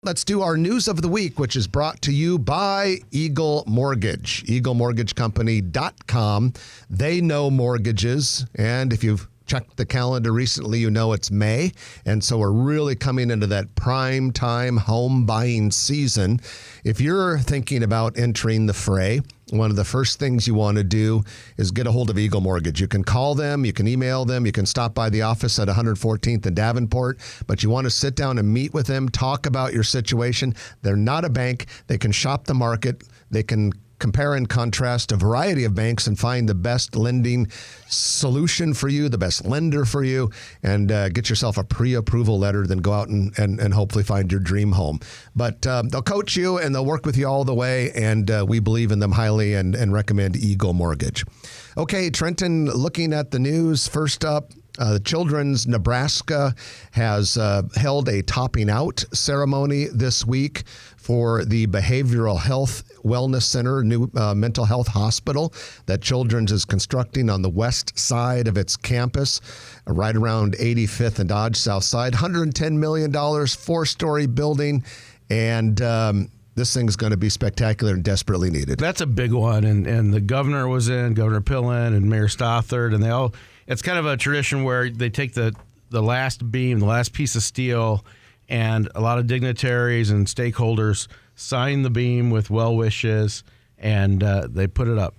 Let's do our news of the week, which is brought to you by Eagle Mortgage, EagleMortgageCompany.com. They know mortgages, and if you've checked the calendar recently, you know it's May, and so we're really coming into that prime time home buying season. If you're thinking about entering the fray, one of the first things you want to do is get a hold of Eagle Mortgage. You can call them, you can email them, you can stop by the office at 114th and Davenport, but you want to sit down and meet with them, talk about your situation. They're not a bank. They can shop the market. They can compare and contrast a variety of banks and find the best lending solution for you, the best lender for you, and get yourself a pre-approval letter, then go out and hopefully find your dream home. But they'll coach you and they'll work with you all the way, and we believe in them highly and recommend Eagle Mortgage. Okay, Trenton, looking at the news, first up, Children's Nebraska has held a topping out ceremony this week for the Behavioral Health Wellness Center, new mental health hospital that Children's is constructing on the west side of its campus, right around 85th and Dodge South Side. $110 million, 4-story building, and this thing's going to be spectacular and desperately needed. That's a big one, and the governor was in, Governor Pillen and Mayor Stothert, and they all. It's kind of a tradition where they take the last beam, the last piece of steel, and a lot of dignitaries and stakeholders sign the beam with well wishes, and they put it up.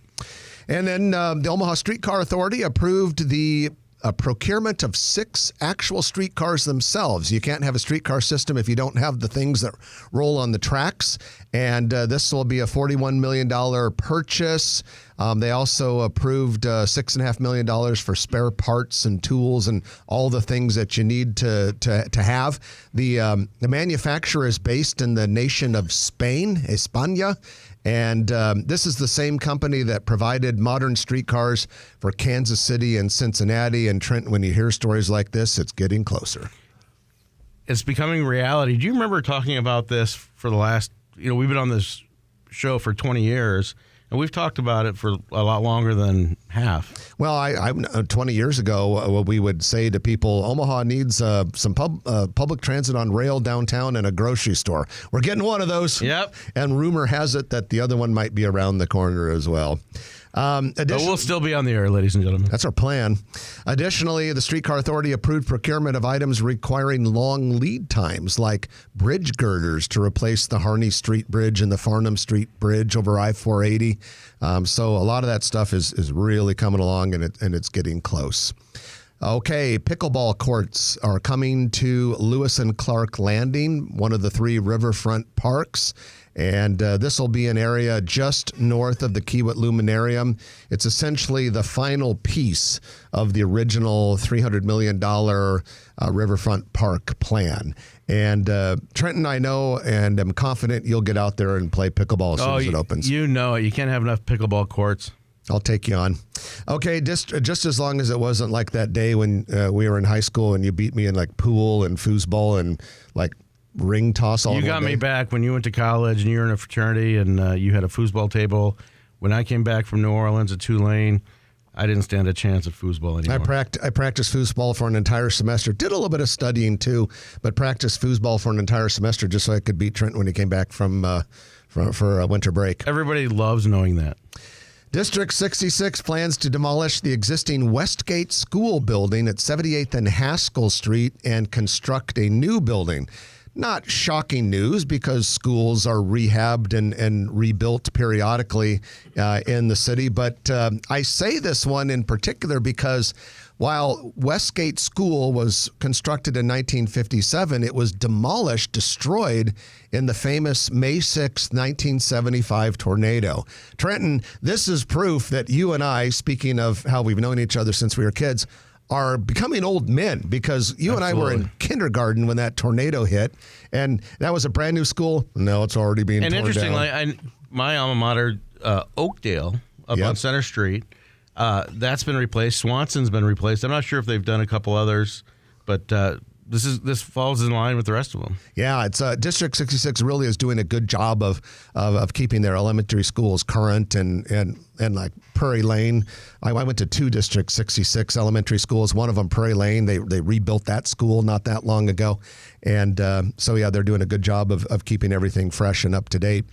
And then the Omaha Streetcar Authority approved the procurement of 6 actual streetcars themselves. You can't have a streetcar system if you don't have the things that roll on the tracks. And this will be a $41 million purchase. They also approved $6.5 million for spare parts and tools and all the things that you need to have. The manufacturer is based in the nation of Spain, España. And this is the same company that provided modern streetcars for Kansas City and Cincinnati. And Trent, when you hear stories like this, it's getting closer. It's becoming reality. Do you remember talking about this for the last, we've been on this show for 20 years, and we've talked about it for a lot longer than half. Well, I 20 years ago, we would say to people, Omaha needs some public transit on rail downtown and a grocery store. We're getting one of those. Yep. And rumor has it that the other one might be around the corner as well. But we'll still be on the air, ladies and gentlemen. That's our plan. Additionally, the Streetcar Authority approved procurement of items requiring long lead times, like bridge girders to replace the Harney Street Bridge and the Farnham Street Bridge over I-480. So a lot of that stuff is really coming along, and it's getting close. Okay, pickleball courts are coming to Lewis and Clark Landing, one of the 3 riverfront parks. And this will be an area just north of the Kiewit Luminarium. It's essentially the final piece of the original $300 million riverfront park plan. And Trenton, I know and am confident you'll get out there and play pickleball as soon as it opens. You know it. You can't have enough pickleball courts. I'll take you on. Okay, just as long as it wasn't like that day when we were in high school and you beat me in like pool and foosball and like ring toss all. You got me back when you went to college and you were in a fraternity and you had a foosball table. When I came back from New Orleans at Tulane, I didn't stand a chance at foosball anymore. I practiced foosball for an entire semester. Did a little bit of studying too, but practiced foosball for an entire semester just so I could beat Trent when he came back for a winter break. Everybody loves knowing that. District 66 plans to demolish the existing Westgate School building at 78th and Haskell Street and construct a new building. Not shocking news because schools are rehabbed and rebuilt periodically in the city. But I say this one in particular because while Westgate School was constructed in 1957, it was destroyed in the famous May 6, 1975 tornado. Trenton, this is proof that you and I, speaking of how we've known each other since we were kids, are becoming old men because you and I were in kindergarten when that tornado hit, and that was a brand new school. No, it's already being torn down. And interestingly, my alma mater, Oakdale, up on Center Street, that's been replaced. Swanson's been replaced. I'm not sure if they've done a couple others, but this falls in line with the rest of them. Yeah, it's District 66 really is doing a good job of keeping their elementary schools current and like Prairie Lane. I went to 2 District 66 elementary schools. One of them, Prairie Lane, they rebuilt that school not that long ago. And so, yeah, they're doing a good job of keeping everything fresh and up to date.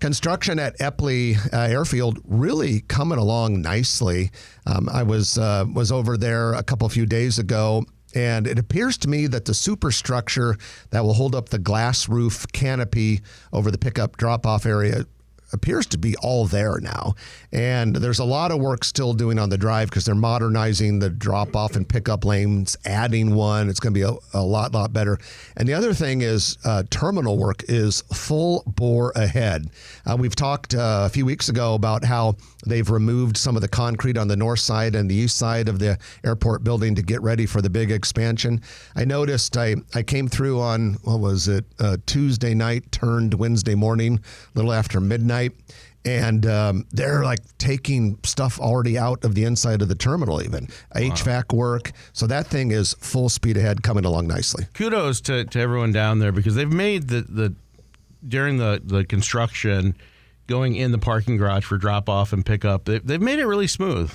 Construction at Eppley Airfield really coming along nicely. I was over there a few days ago, and it appears to me that the superstructure that will hold up the glass roof canopy over the pickup drop-off area appears to be all there now. And there's a lot of work still doing on the drive because they're modernizing the drop-off and pickup lanes, adding one. It's going to be a lot better. And the other thing is terminal work is full bore ahead. We've talked a few weeks ago about how they've removed some of the concrete on the north side and the east side of the airport building to get ready for the big expansion. I noticed I came through on, Tuesday night turned Wednesday morning, a little after midnight. And they're like taking stuff already out of the inside of the terminal, even HVAC work. So that thing is full speed ahead, coming along nicely. Kudos to everyone down there because they've made during the construction, going in the parking garage for drop off and pickup, they've made it really smooth.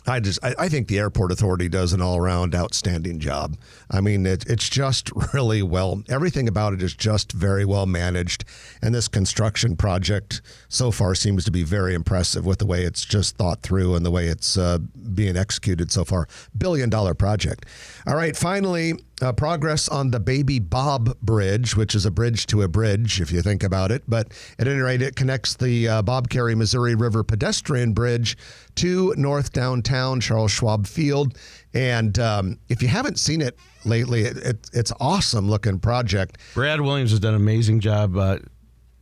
I think the airport authority does an all-around outstanding job. I mean, it's just really everything about it is just very well managed. And this construction project so far seems to be very impressive with the way it's just thought through and the way it's being executed so far. $1 billion project. All right, finally, progress on the Baby Bob Bridge, which is a bridge to a bridge, if you think about it. But at any rate, it connects the Bob Carey Missouri River pedestrian bridge to North Downtown Charles Schwab Field. And if you haven't seen it lately, it's awesome looking project. Brad Williams has done an amazing job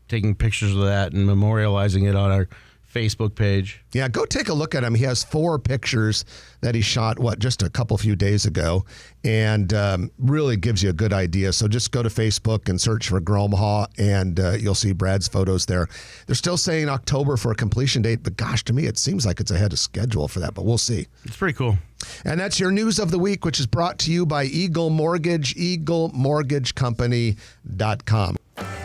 taking pictures of that and memorializing it on our Facebook page. Yeah, go take a look at him. He has 4 pictures that he shot, just a few days ago, and really gives you a good idea. So just go to Facebook and search for Gromaha, and you'll see Brad's photos there. They're still saying October for a completion date, but gosh, to me, it seems like it's ahead of schedule for that, but we'll see. It's pretty cool. And that's your news of the week, which is brought to you by Eagle Mortgage, EagleMortgageCompany.com.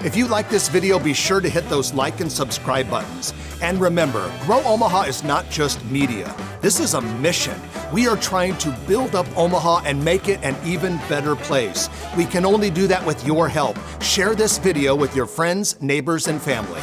If you like this video, be sure to hit those like and subscribe buttons. And remember, Grow Omaha is not just media. This is a mission. We are trying to build up Omaha and make it an even better place. We can only do that with your help. Share this video with your friends, neighbors, and family.